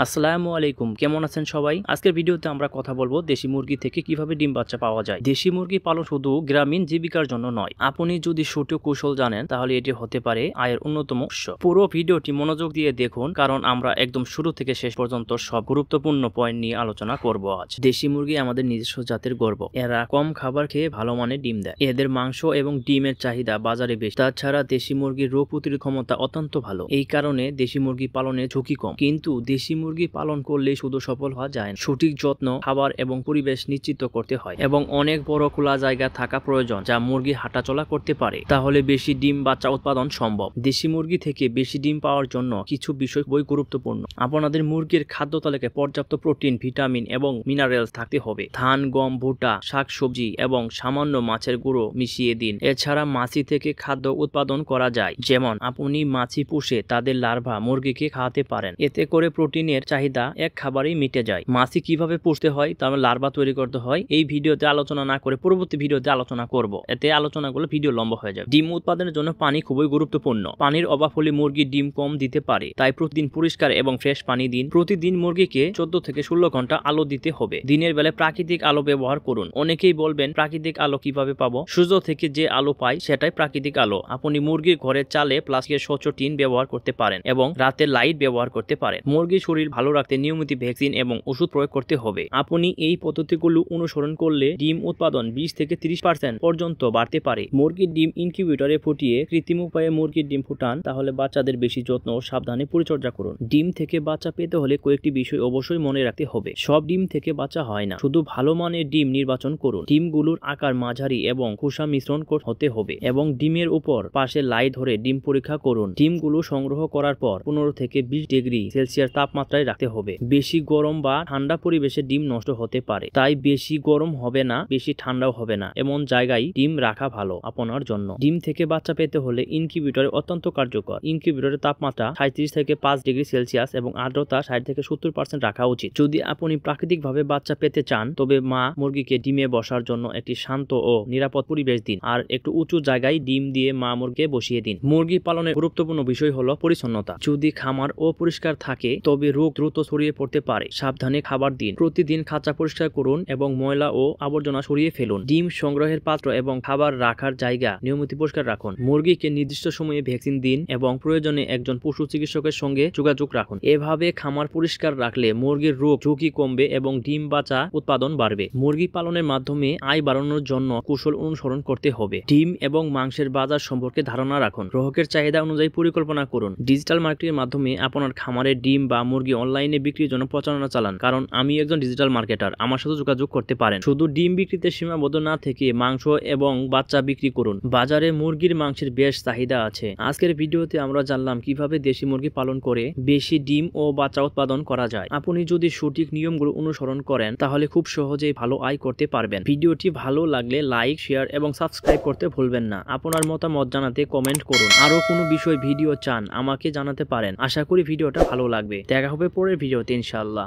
আসসালামু আলাইকুম, কেমন আছেন সবাই? আজকের ভিডিওতে আমরা কথা বলবো দেশি মুরগি থেকে কিভাবে ডিম বাচ্চা পাওয়া যায়। দেশি মুরগি পালন শুধু গ্রামীণ জীবিকার জন্য নয়, আপনি যদি সঠিক কৌশল জানেন তাহলে এটি হতে পারে আয়ের অন্যতম উৎস। পুরো ভিডিওটি মনোযোগ দিয়ে দেখুন, কারণ আমরা একদম শুরু থেকে শেষ পর্যন্ত সব গুরুত্বপূর্ণ পয়েন্ট নিয়ে আলোচনা করব আজ। দেশি মুরগি আমাদের নিজস্ব জাতের গর্ব। এরা কম খাবার খেয়ে ভালো মানের ডিম দেয়। এদের মাংস এবং ডিমের চাহিদা বাজারে বেশি। তাছাড়া দেশি মুরগির রোগ প্রতিরোধ ক্ষমতা অত্যন্ত ভালো। এই কারণে দেশি মুরগি পালনে ঝুঁকি কম। কিন্তু দেশি মুরগি পালন করলে শুধু সফল হওয়া যায় না, সঠিক যত্ন, খাবার এবং পরিবেশ নিশ্চিত করতে হয় এবং অনেক বড় খোলা জায়গা থাকা প্রয়োজন যা মুরগি হাঁটাচলা করতে পারে। তাহলে বেশি ডিম বাচ্চা উৎপাদন সম্ভব। দেশি মুরগি থেকে বেশি ডিম পাওয়ার জন্য কিছু বিষয় গুরুত্বপূর্ণ। আপনাদের মুরগির খাদ্য তালিকায় পর্যাপ্ত প্রোটিন, ভিটামিন এবং মিনারেলস থাকতে হবে। ধান, গম, ভুট্টা, শাকসবজি এবং সামান্য মাছের গুঁড়ো মিশিয়ে দিন। এছাড়া মাছি থেকে খাদ্য উৎপাদন করা যায়, যেমন আপনি মাছি পুষে তাদের লার্ভা মুরগিকে খাওয়াতে পারেন। এতে করে প্রোটিনের চাহিদা এক খাবারেই মিটে যায়। মাছি কিভাবে পুষতে হয়, তাহলে লার্ভা তৈরি করতে হয়, এই ভিডিওতে আলোচনা না করে পরবর্তী ভিডিওতে আলোচনা করব। এতে আলোচনাগুলো ভিডিও লম্বা হয়ে যাবে। ডিম উৎপাদনের জন্য পানি খুবই গুরুত্বপূর্ণ। পানির অভাব হলে মুরগি ডিম কম দিতে পারে, তাই প্রতিদিন পরিষ্কার এবং ফ্রেশ পানি দিন। প্রতিদিন মুরগিকে 14 থেকে 16 ঘন্টা আলো দিতে হবে। দিনের বেলায় প্রাকৃতিক আলো ব্যবহার করুন। অনেকেই বলবেন প্রাকৃতিক আলো কিভাবে পাবো? সূর্য থেকে যে আলো পাই সেটাই প্রাকৃতিক আলো। আপনি মুরগির ঘরের চালে প্লাস্টিকের স্বচ্ছ টিন ব্যবহার করতে পারেন এবং রাতে লাইট ব্যবহার করতে পারেন। মুরগির শরীর ভালো রাখতে নিয়মিত ভ্যাকসিন এবং ওষুধ প্রয়োগ করতে হবে। আপনি এই পদ্ধতিগুলো অনুসরণ করলে ডিম উৎপাদন 20 থেকে 30% পর্যন্ত বাড়তে পারে। মুরগির ডিম ইনকিউবেটরে ফুটিয়ে কৃত্রিম উপায়ে মুরগির ডিম ফুটান, তাহলে বাচ্চাদের বেশি যত্ন ও সাবধানে পরিচর্যা করুন। ডিম থেকে বাচ্চা পেতে হলে কয়েকটি বিষয় অবশ্যই মনে রাখতে হবে। সব ডিম থেকে বাচ্চা হয় না, শুধু ভালো মানের ডিম নির্বাচন করুন। ডিমগুলোর আকার মাঝারি এবং খোসা মিশ্রণ হতে হবে এবং ডিমের উপর পাশে লাই ধরে ডিম পরীক্ষা করুন। ডিমগুলো সংগ্রহ করার পর 15 থেকে 20 ডিগ্রি সেলসিয়াস তাপমাত্রায় রাখতে হবে। বেশি গরম বা ঠান্ডা পরিবেশে ডিম নষ্ট হতে পারে, তাই বেশি গরম হবে না, বেশি ঠান্ডাও হবে না এমন জায়গায় ডিম রাখা ভালো আপনার জন্য। ডিম থেকে বাচ্চা পেতে হলে ইনকিউবেটরে অত্যন্ত কার্যকর। ইনকিউবেটরের তাপমাত্রা 37 থেকে 5 ডিগ্রি সেলসিয়াস এবং আর্দ্রতা 60 থেকে 70% রাখা উচিত। যদি আপনি প্রাকৃতিকভাবে বাচ্চা পেতে চান, তবে মা মুরগিকে ডিমে বসার জন্য একটি শান্ত ও নিরাপদ পরিবেশ দিন, আর একটু উঁচু জায়গায় ডিম দিয়ে মা মুরগিকে বসিয়ে দিন। মুরগি পালনের গুরুত্বপূর্ণ বিষয় হলো পরিচ্ছন্নতা। যদি খামার অপরিষ্কার থাকে তবে রোগ দ্রুত ছড়িয়ে পড়তে পারে। সাবধানে খাবার দিন। প্রতিদিন খাঁচা পরিষ্কার করুন এবং ময়লা ও আবর্জনা সরিয়ে ফেলুন। ডিম সংগ্রহের পাত্র এবং খাবার রাখার জায়গা নিয়মিত পরিষ্কার রাখুন। মুরগিকে নির্দিষ্ট সময়ে ভ্যাকসিন দিন এবং প্রয়োজনে একজন পশু চিকিৎসকের সঙ্গে যোগাযোগ রাখুন। এভাবে খামার পরিষ্কার রাখলে মুরগির রোগ ঝুঁকি কমবে এবং ডিম বাচ্চা উৎপাদন বাড়বে। মুরগি পালনের মাধ্যমে আয় বাড়ানোর জন্য কৌশল অনুসরণ করতে হবে। ডিম এবং মাংসের বাজার সম্পর্কে ধারণা রাখুন। গ্রাহকের চাহিদা অনুযায়ী পরিকল্পনা করুন। ডিজিটাল মার্কেটিংয়ের মাধ্যমে আপনার খামারের ডিম বা মুরগি অনলাইনে বিক্রির জন্য প্রচারণা চালান, কারণ আমি একজন ডিজিটাল মার্কেটার। আমার সাথে যোগাযোগ করতে পারেন। শুধু ডিম বিক্রিতে সীমাবদ্ধ না থেকে মাংস এবং বাচ্চা বিক্রি করুন। বাজারে মুরগির মাংসের বেশ চাহিদা আছে। আজকের ভিডিওতে আমরা জানলাম কিভাবে দেশি মুরগি পালন করে বেশি ডিম ও বাচ্চা উৎপাদন করা যায়। আপনি যদি সঠিক নিয়মগুলো অনুসরণ করেন তাহলে খুব সহজেই ভালো আয় করতে পারবেন। ভিডিওটি ভালো লাগলে লাইক, শেয়ার এবং সাবস্ক্রাইব করতে ভুলবেন না। আপনার মতামত জানাতে কমেন্ট করুন। আরো কোনো বিষয় ভিডিও চান আমাকে জানাতে পারেন। আশা করি ভিডিওটা ভালো লাগবে। দেখা হবে পরের ভিডিওতে ইনশাআল্লাহ।